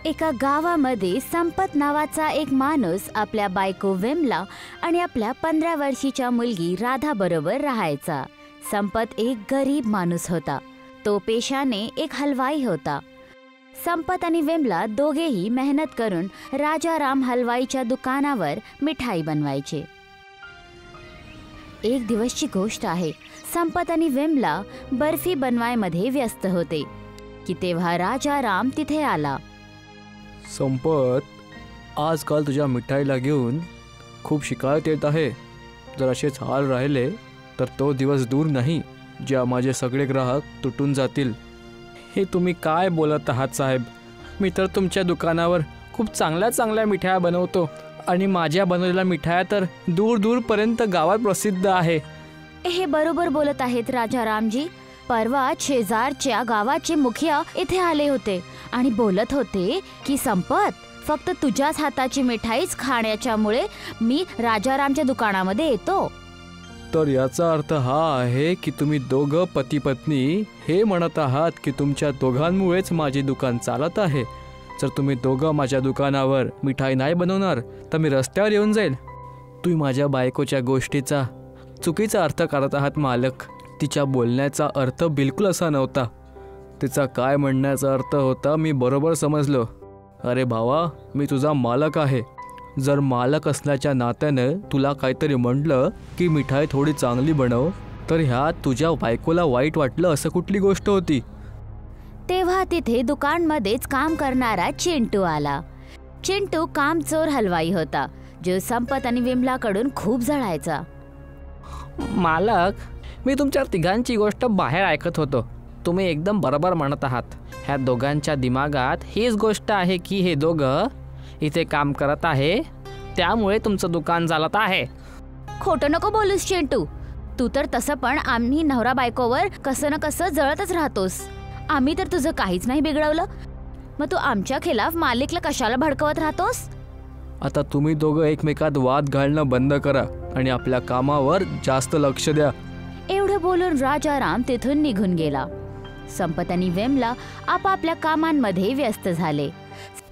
एका गावामध्ये संपत नावाचा एक माणूस आपल्या बायको विमला आणि आपल्या 15 वर्षीच्या मुलगी राधा बरोबर राहायचा. संपत एक गरीब माणूस होता. तो पेशाने एक हलवाई होता. संपत आणि विमला दोघेही मेहनत करून राजाराम हलवाईच्या दुकानावर मिठाई बनवायचे. एक दिवसची गोष्ट आहे. संपत आणि विमला बर्फी बनवायमध्ये व्यस्त होते की तेव्हा राजाराम तिथे आला. संपत, आजकाल तुझ्या मिठाईला घेऊन खूप शिकायत येत आहे. जर असेच हाल राहिले तर तो दिवस दूर नाही ज्या माझे सगळे ग्राहक तुटून जातील. हे तुम्ही काय बोलत आहात साहेब? मी तर तुमच्या दुकानावर खूप चांगल्या मिठाया बनवतो आणि माझ्या बनवलेल्या मिठाया तर दूर दूरपर्यंत गावात प्रसिद्ध आहे. हे बरोबर बोलत आहेत राजारामजी. परवा शेजारच्या गावाचे मुखिया इथे आले होते आणि बोलत होते की संपत, फक्त तुझ्याच हाताची मिठाईच खाण्याच्यामुळे मी राजारामच्या दुकानामध्ये येतो. तर याचा अर्थ हा आहे की तुम्ही दोघं पती पत्नी हे म्हणत आहात की तुमच्या दोघांमुळेच माझे दुकान चालत आहे. जर तुम्ही दोघं माझ्या दुकानावर मिठाई नाही बनवणार तर मी रस्त्यावर येऊन जाईल. तुम्ही माझ्या बायकोच्या गोष्टीचा चुकीचा अर्थ करत आहात मालक. तिच्या बोलण्याचा अर्थ बिलकुल असा नव्हता. तिचा काय म्हणण्याचा अर्थ होता मी बरोबर समजलो. अरे भावा, मी तुझा मालक आहे. जर मालक असल्याच्या नात्यानं तुला काहीतरी म्हटलं की मिठाई थोडी चांगली बनव, तर ह्यात तुझ्या बायकोला वाईट वाटलं असं कुठली गोष्ट होती? तेव्हा तिथे दुकानमध्येच काम करणारा चिंटू आला. चिंटू कामचोर हलवाई होता जो संपत आणि विमलाकडून खूप जळायचा. मालक, मी तुमच्या तिघांची गोष्ट बाहेर ऐकत होतो. तुम्ही एकदम बरोबर म्हणत आहात. ह्या दोघांच्या दिमागात हीच गोष्ट आहे की हे दोघं इथे काम करत आहे त्यामुळे तुमचं दुकान चालत आहे. खोटं नको बोलूस चिंटू. तू तर तसं पण आम्ही नवरा बायकोवर कसं ना कसं जळतच राहतोस. आम्ही तर तुझं काहीच नाही बिघडवलं, मग तू आमच्या खिलाफ मालिकला कशाला भडकवत राहतोस? आता तुम्ही दोघं एकमेकात वाद घालणं बंद करा आणि आपल्या कामावर जास्त लक्ष द्या. एवढं बोलून राजाराम तिथून निघून गेला. संपत आणि विमला आपापल्या कामांमध्ये व्यस्त झाले.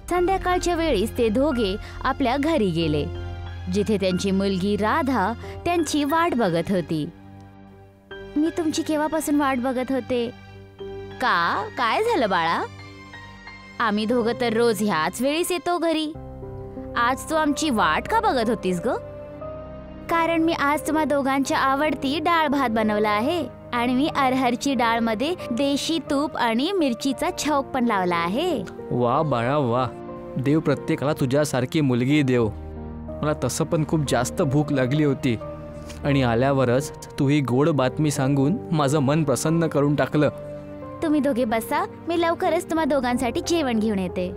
संध्याकाळच्या वेळीस ते दोघे आपल्या घरी गेले जिथे त्यांची मुलगी राधा त्यांची वाट बघत होती. मी तुमची केव्हापासून वाट बघत होते. का? काय झालं बाळा? आम्ही दोघं तर रोज ह्याच वेळीस येतो घरी. आज तू आमची वाट का बघत होतीस ग? कारण मी आज तुम्हा दोघांच्या आवडती डाळ भात बनवला आहे आणि मी अरहरची डाळ मध्ये देशी तूप आणि मिरचीचा छौक पण लावला आहे. वा बाळा वा. देव प्रत्येकाला तुझ्यासारखी मुलगी देव. मला तसं पण खूप जास्त भूक लागली होती आणि आल्यावरच तू ही गोड बातमी सांगून माझं मन प्रसन्न करून टाकलं. तुम्ही दोघे बसा, मी लवकरच तुम्हा दोघांसाठी जेवण घेऊन येते.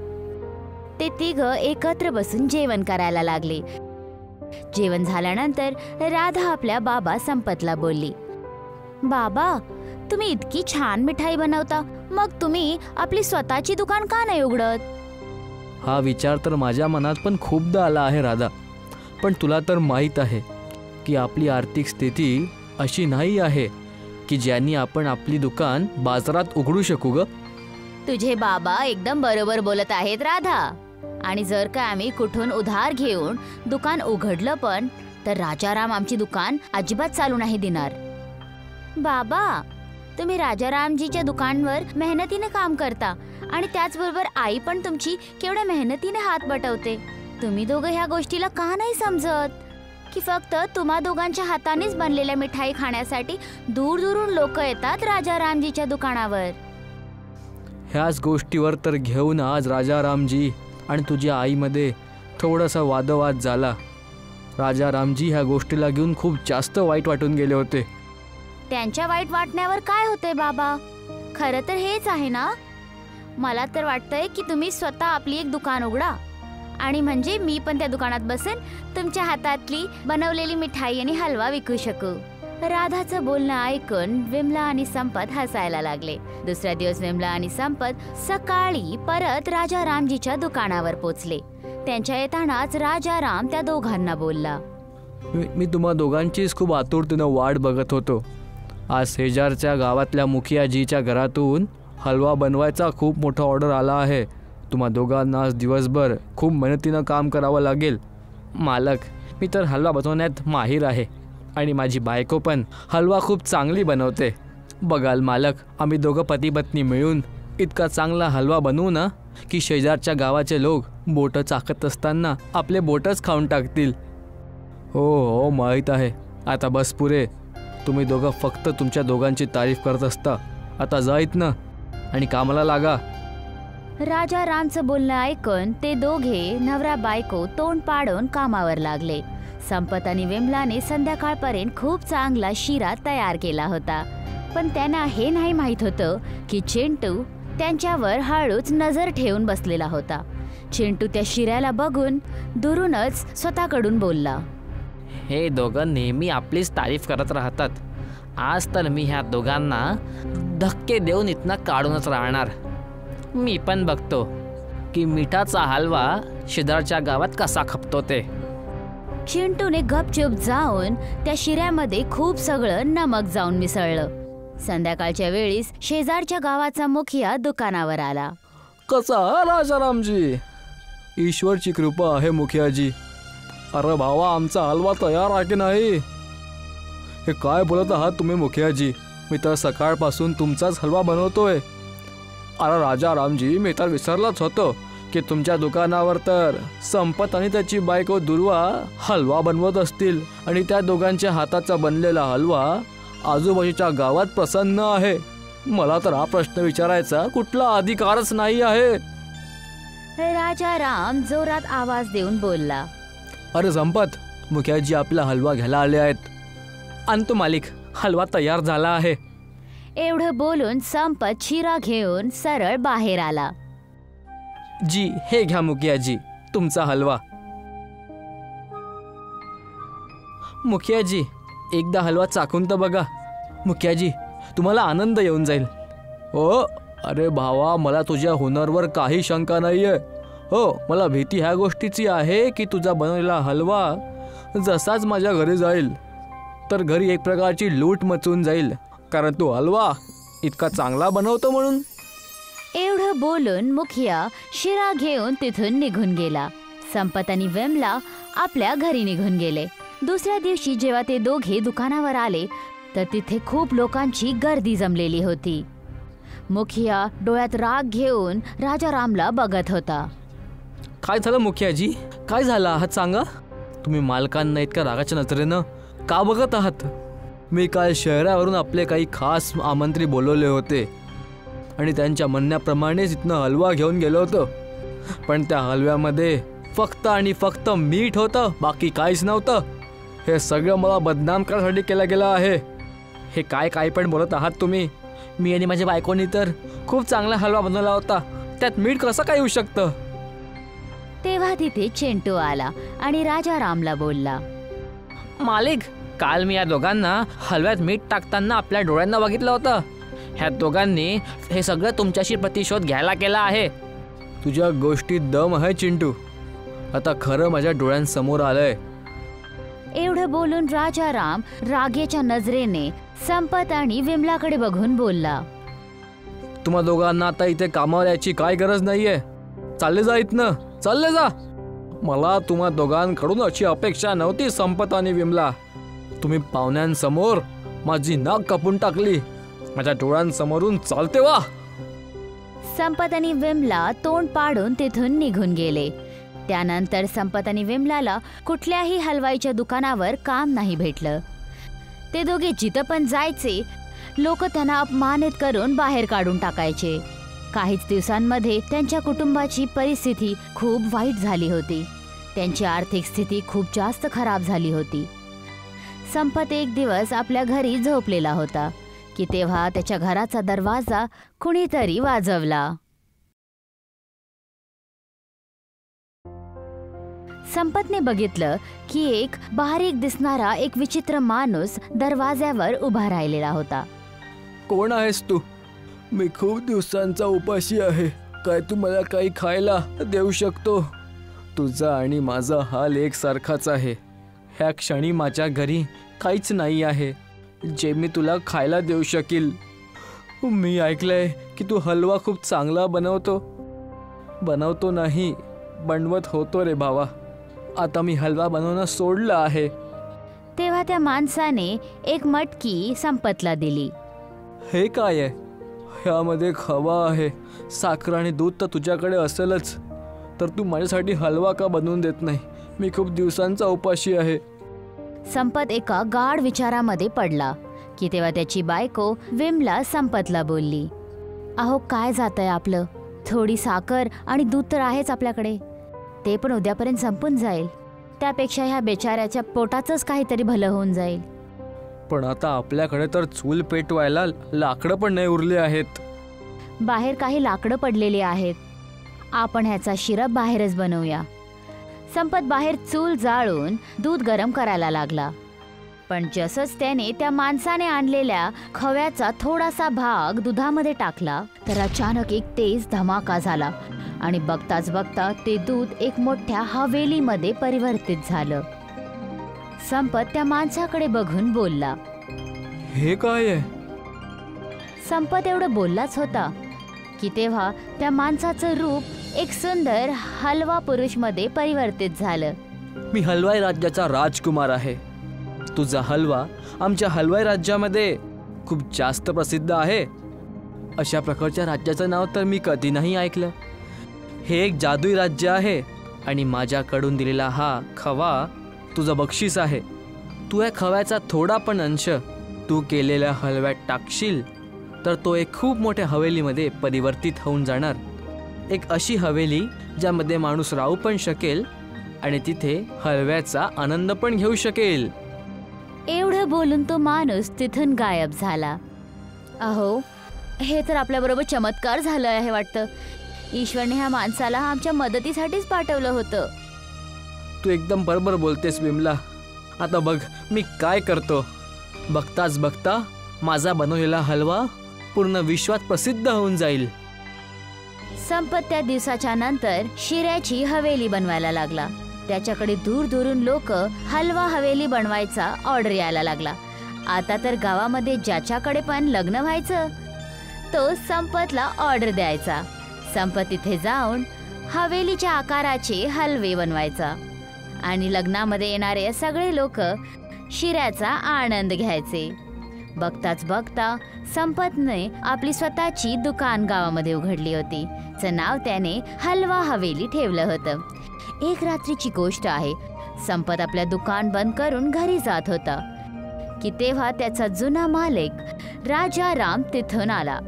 ते तिघं एकत्र बसून जेवण करायला लागले. जेवण झाल्यानंतर राधा आपल्या बाबा संपतला बोलली, बाबा, तुम्ही इतकी छान मिठाई बनवता, मग तुम्ही आपली स्वतःची दुकान का नाही उघडत? हा विचार तर माझ्या मनात पण खूपदा आला आहे राधा. पण तुला तर माहीत आहे की आपली आर्थिक स्थिती अशी नाही आहे की ज्यांनी आपण आपली दुकान बाजारात उघडू शकू ग. तुझे बाबा एकदम बरोबर बोलत आहेत राधा. आणि जर का आम्ही कुठून उधार घेऊन दुकान उघडलं पण तर राजाराम आमची दुकान अजिबात चालू नाही देणार. बाबा, तुम्ही राजारामजीच्या दुकानवर मेहनतीने काम करता आणि त्याचबरोबर आई पण तुमची केवढ्या मेहनतीने हात बटवते. तुम्ही दोघं ह्या गोष्टीला का नाही समजत की फक्त तुम्हा दोघांच्या हातानेच बनलेल्या मिठाई खाण्यासाठी दूर दूरून लोक येतात राजारामजीच्या दुकानावर. ह्याच गोष्टीवर तर घेऊन आज राजारामजी आणि तुझ्या आईमध्ये थोडासा वादवाद झाला. राजारामजी ह्या गोष्टीला घेऊन खूप जास्त वाईट वाटून गेले होते. त्यांच्या वाईट वाटण्यावर काय होते बाबा? खरं तर हेच आहे ना. मला तर वाटतंय की तुम्ही स्वतः आपली एक दुकान उघडा आणि म्हणजे मी पण त्या दुकानात बसेन, तुमच्या हातातली बनवलेली मिठाई आणि हलवा विकू शकू. राधाचं बोलणं ऐकून विमला आणि संपत हसायला लागले. दुसऱ्या दिवस विमला आणि संपत सकाळी परत राजारामजीच्या दुकानावर पोचले. त्यांच्या येतानाच राजाराम त्या दोघांना बोलला, मी तुम्हा दोघांचीच खूप आतुरतेनं वाट बघत होतो. आज शेजारच्या गावातल्या मुखियाजीच्या घरातून हलवा बनवायचा खूप मोठा ऑर्डर आला आहे. तुम्हा दोघांना आज दिवसभर खूप मेहनतीनं काम करावं लागेल. मालक, मी तर हलवा बनवण्यात माहीर आहे आणि माझी बायको पण हलवा खूप चांगली बनवते. बघाल मालक, आम्ही दोघं पती पत्नी मिळून इतका चांगला हलवा बनवू ना की शेजारच्या गावाचे लोक बोटं चाकत असताना आपले बोटच खाऊन टाकतील. हो हो माहीत आहे. आता बस पुरे. तुम्ही दोघं फक्त तुमच्या दोघांची तारीफ करत असता. आता जाईत ना आणि कामाला लागा. राजा रामचं बोलणं ऐकून ते दोघे नवरा बायको तोंड पाडून कामावर लागले. संपत आणि विमलाने संध्याकाळपर्यंत खूप चांगला शिरा तयार केला होता. पण त्यांना हे नाही माहीत होतं की चिंटू त्यांच्यावर हळूच नजर ठेवून बसलेला होता. चिंटू त्या शिऱ्याला बघून दुरूनच स्वतःकडून बोलला, हे दोघं नेहमी आपलीच तारीफ करत राहतात. आज तर मी ह्या दोघांना धक्के देऊन इथनं काढूनच राहणार. मी पण बघतो की मिठाचा हलवा शेजारच्या गावात कसा खपतो ते. चिंटूने गपचूप जाऊन त्या शिऱ्यामध्ये खूप सगळं नमक जाऊन मिसळलं. संध्याकाळच्या वेळीस शेजारच्या गावाचा मुखिया दुकानावर आला. कसा राजारामजी? ईश्वरची कृपा आहे मुखियाजी. अरे भावा, आमचा हलवा तयार आहे की नाही? हे काय बोलत आहात तुम्ही मुखियाजी? मी तर सकाळपासून तुमचाच हलवा बनवतोय. अरे राजारामजी, मी तर विसरलंच होतो की तुमच्या दुकानावर तर संपत आणि त्याची बायको दुर्वा हलवा बनवत असतील आणि त्या दोघांच्या हाताचा बनलेला हलवा आजूबाजूच्या गावात प्रसन्न आहे. मला तर हा प्रश्न विचारायचा कुठला अधिकारच नाही आहे. राजा राम जोरात आवाज देऊन बोलला, अरे संपत, मुखियाजी आपला हलवा घ्यायला आले आहेत. आणतो मालिक, हलवा तयार झाला आहे. एवढं बोलून संपत शिरा घेऊन सरळ बाहेर आला. जी, हे घ्या मुखियाजी तुमचा हलवा. मुखियाजी, एकदा हलवा चाखून तर बघा. मुखियाजी, तुम्हाला आनंद येऊन जाईल. हो, अरे भावा, मला तुझ्या हुनरवर काही शंका नाहीये. हो, मला भीती ह्या गोष्टीची आहे की तुझा बनवलेला हलवा जसाच माझ्या घरी जाईल तर घरी एक प्रकारची लूट मचून जाईल, कारण तू हलवा इतका चांगला बनवतो म्हणून. एवढं बोलून मुखिया शिरा घेऊन तिथून निघून गेला. संपत आणि विमला आपल्या घरी निघून गेले. दुसऱ्या दिवशी जेव्हा ते दोघे दुकानावर आले तर तिथे खूप लोकांची गर्दी जमलेली होती. मुखिया डोळ्यात राग घेऊन राजा रामला बघत होता. काय झालं मुखियाजी? काय झालं आहात सांगा. तुम्ही मालकांना इतक्या रागाच्या नजरेनं का बघत आहात? मी काल शहरावरून आपले काही खास आमंत्री बोलवले होते आणि त्यांच्या म्हणण्याप्रमाणेच इथनं हलवा घेऊन गेलो होतो. पण त्या हलव्यामध्ये फक्त आणि फक्त मीठ होतं, बाकी काहीच नव्हतं. हे सगळं मला बदनाम करण्यासाठी केलं गेलं आहे. हे काय पण बोलत आहात तुम्ही? मी आणि माझ्या बायकोनी तर खूप चांगला हलवा बनवला होता. त्यात मीठ कसं काय येऊ शकतं? तेव्हा तिथे चिंटू आला आणि राजा रामला बोलला, मालिक, काल मी या दोघांना हलव्यात मीठ टाकताना आपल्या डोळ्यांना बघितलं होतं. ह्या दोघांनी हे सगळं तुमच्याशी प्रतिशोध घ्यायला केला आहे. तुझ्या गोष्टीत दम आहे चिंटू. आता खरं माझ्या डोळ्यांसमोर आलंय. एवढं बोलून राजा राम रागेच्या नजरेने संपत आणि विमलाकडे बघून बोलला, तुम्हा दोघांना आता इथे कामावर यायची काय गरज नाहीये. चालले जा इथनं, चालले जा. मला तुम्हा दोघांकडून अशी अपेक्षा नव्हती संपत आणि विमला. तुम्ही पाहुण्यांसमोर माझी नाक कापून टाकली. माझ्या डोळ्यांसमोरून चालते वा. संपत आणि विमला तोंड पाडून तिथून निघून गेले. त्यानंतर संपत आणि विमलाला कुठल्याही हलवाईच्या दुकानावर काम नाही भेटलं. ते दोघे जिथं पण जायचे लोक त्यांना अपमानित करून बाहेर काढून टाकायचे. काहीच दिवसांमध्ये त्यांच्या कुटुंबाची परिस्थिती खूप वाईट झाली होती. त्यांची आर्थिक स्थिती खूप जास्त खराब झाली होती. संपत एक दिवस आपल्या घरी झोपलेला होता की तेव्हा त्याच्या घराचा दरवाजा कुणीतरी वाजवला. संपतने बघितलं की एक बारीक दिसणारा एक विचित्र माणूस दरवाज्यावर उभा राहिलेला होता. कोण आहेस तू? मी खूप दिवसांचा उपाशी आहे. काय तू मला काही खायला देऊ शकतो? तुझा आणि माझा हाल एकसारखाच आहे. ह्या क्षणी माझ्या घरी काहीच नाही आहे जे मी तुला खायला देऊ शकील. मी ऐकलंय की तू हलवा खूप चांगला बनवतो. बनवतो नाही, बनवत होतो रे भावा. आता मी हलवा बनवणं सोडलं आहे. तेव्हा त्या माणसाने एक मटकी संपतला दिली. हे काय आहे? ह्यामध्ये खवा आहे. साखर आणि दूध तर तुझ्याकडे असेलच, तर तू माझ्यासाठी हलवा का बनवून देत नाही? मी खूप दिवसांचा उपाशी आहे. संपत एका गाढ विचारामध्ये पडला की तेव्हा त्याची बायको विमला संपतला बोलली, अहो काय जातंय आपलं? थोडी साखर आणि दूध तर आहेच आपल्याकडे, ते पण उद्यापर्यंत संपून जाईल. त्यापेक्षा ह्या बेचाऱ्याच्या पोटाचंच काहीतरी भलं होऊन जाईल. पण आता आपल्याकडे तर चूल पेटवायला लाकडं पण नाही उरले आहेत. बाहेर काही लाकडं पडलेली आहेत, आपण ह्याचा शिरा बाहेरच बनवूया. संपत बाहेर चूल जाळून दूध गरम करायला लागला. पण जसंच त्याने त्या माणसाने आणलेल्या खव्याचा थोडासा भाग दुधामध्ये टाकला तर अचानक एक तेज धमाका झाला आणि बघताच बघता ते दूध एक मोठ्या हवेलीमध्ये परिवर्तित झालं. संपत त्या माणसाकडे बघून बोलला, हे काय आहे? संपत एवढं बोललाच होता की तेव्हा त्या माणसाचं रूप एक सुंदर हलवा पुरुषमध्ये परिवर्तित झालं. मी हलवाई राज्याचा राजकुमार आहे. तुझा हलवा आमच्या हलवाई राज्यामध्ये खूप जास्त प्रसिद्ध आहे. अशा प्रकारच्या राज्याचं नाव तर मी कधी नाही ऐकलं. हे एक जादुई राज्य आहे आणि माझ्याकडून दिलेला हा खवा तुझं बक्षीस आहे. तू या खव्याचा थोडा पण अंश तू केलेल्या हलव्यात टाकशील तर तो एक खूप मोठ्या हवेलीमध्ये परिवर्तित होऊन जाणार. एक अशी हवेली ज्यामध्ये माणूस राहू पण शकेल आणि तिथे हलव्याचा आनंद पण घेऊ शकेल. एवढं बोलून तो माणूस तिथून गायब झाला. अहो, हे तर आपल्याबरोबर चमत्कार झालं आहे वाटतं. ईश्वरने ह्या माणसाला आमच्या मदतीसाठीच पाठवलं होतं. तू एकदम बरोबर बोलतेस विमला. आता बघ मी काय करतो. बघताच बघता माझा बनवलेला हलवा पूर्ण विश्वात प्रसिद्ध होऊन जाईल. संपत त्या दिवसाच्या नंतर शिऱ्याची हवेली बनवायला लागला. त्याच्याकडे दूर दूरून लोक हलवा हवेली बनवायचा ऑर्डर यायला लागला. आता तर गावामध्ये ज्याच्याकडे पण लग्न व्हायचं तो संपतला ऑर्डर द्यायचा. संपत तिथे जाऊन हवेलीच्या आकाराचे हलवे बनवायचा आणि लग्नामध्ये येणारे सगळे लोक शिऱ्याचा आनंद घ्यायचे. बघताच बघता संपतने आपली स्वतःची दुकान गावामध्ये उघडली होती. त्याचं नाव त्याने हलवा हवेली ठेवलं होतं. एक रात्रीची गोष्ट आहे. संपत आपल्या दुकान बंद करून घरी जात होता की तेव्हा त्याचा जुना मालक राजा राम तिथून आला.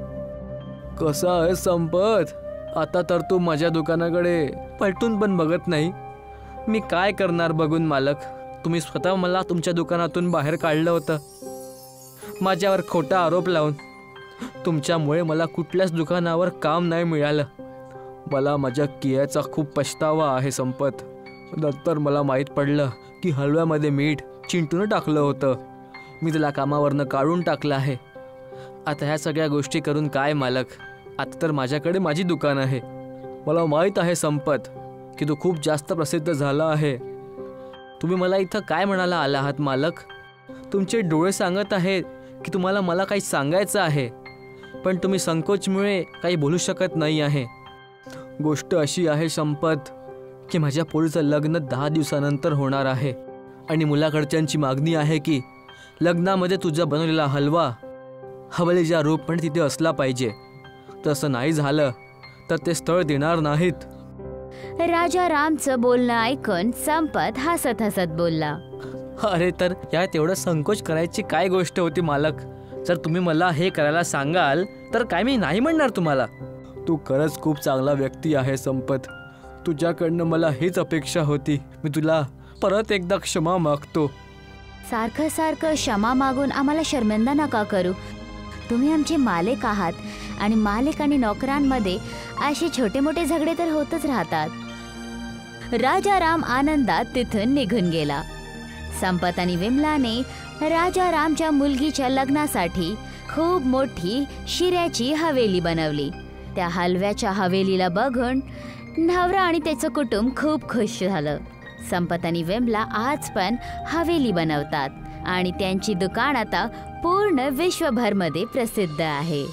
कसा आहे संपत? आता तर तू माझ्या दुकानाकडे पलटून पण बघत नाही. मी काय करणार बघून मालक? तुम्ही स्वतः मला तुमच्या दुकानातून बाहेर काढलं होतं, माझ्यावर खोटा आरोप लावून. तुमच्यामुळे मला कुठल्याच दुकानावर काम नाही मिळालं. मला माझ्या कियाचा खूप पछतावा आहे संपत. नंतर मला माहीत पडलं की हलव्यामध्ये मीठ चिंटून टाकलं होतं. मी त्याला कामावरनं काढून टाकलं आहे. आता ह्या सगळ्या गोष्टी करून काय मालक? आता तर माझ्याकडे माझी दुकान आहे. मला माहीत आहे संपत की तू खूप जास्त प्रसिद्ध झाला आहे. तुम्ही मला इथं काय म्हणायला आला आहात मालक? तुमचे डोळे सांगत आहेत की तुम्हाला मला काही सांगायचं आहे, पण तुम्ही संकोचमुळे काही बोलू शकत नाही आहे. गोष्ट अशी आहे संपत की माझ्या पोरीचं लग्न 10 दिवसानंतर होणार आहे आणि मुलाकडच्यांची मागणी आहे की लग्नामध्ये तुझा बनवलेला हलवा हवेलीच्या रूपमध्ये तिथे असला पाहिजे. तसं नाही झालं तर ते स्थळ देणार नाहीत. राजा रामचं बोलणं ऐकून संपत हसत हसत बोलला, अरे तर यात एवढं संकोच करायची काय गोष्ट होती मालक? जर तुम्ही मला हे करायला सांगाल तर काय मी नाही म्हणणार तुम्हाला. तू खरंच खूप चांगला व्यक्ती आहे संपत. तुझ्याकडनं मला हीच अपेक्षा होती. मी तुला परत एकदा क्षमा मागतो. सारखं सारखं क्षमा मागून आम्हाला शर्मिंदा नका करू. तुम्ही आमचे मालक आहात आणि मालक आणि नोकरांमध्ये असे छोटे मोठे झगडे तर होतच राहतात. राजा राम आनंदात तिथून निघून गेला. संपत आणि विमलाने राजा रामच्या मुलगीच्या लग्नासाठी खूप मोठी शिऱ्याची हवेली बनवली. त्या हलव्याच्या हवेलीला बघून नवरा आणि त्याचं कुटुंब खूप खुश झालं. संपत आणि विमला आज पण हवेली बनवतात आणि त्यांची दुकान आता पूर्ण विश्वभरमध्ये प्रसिद्ध आहे.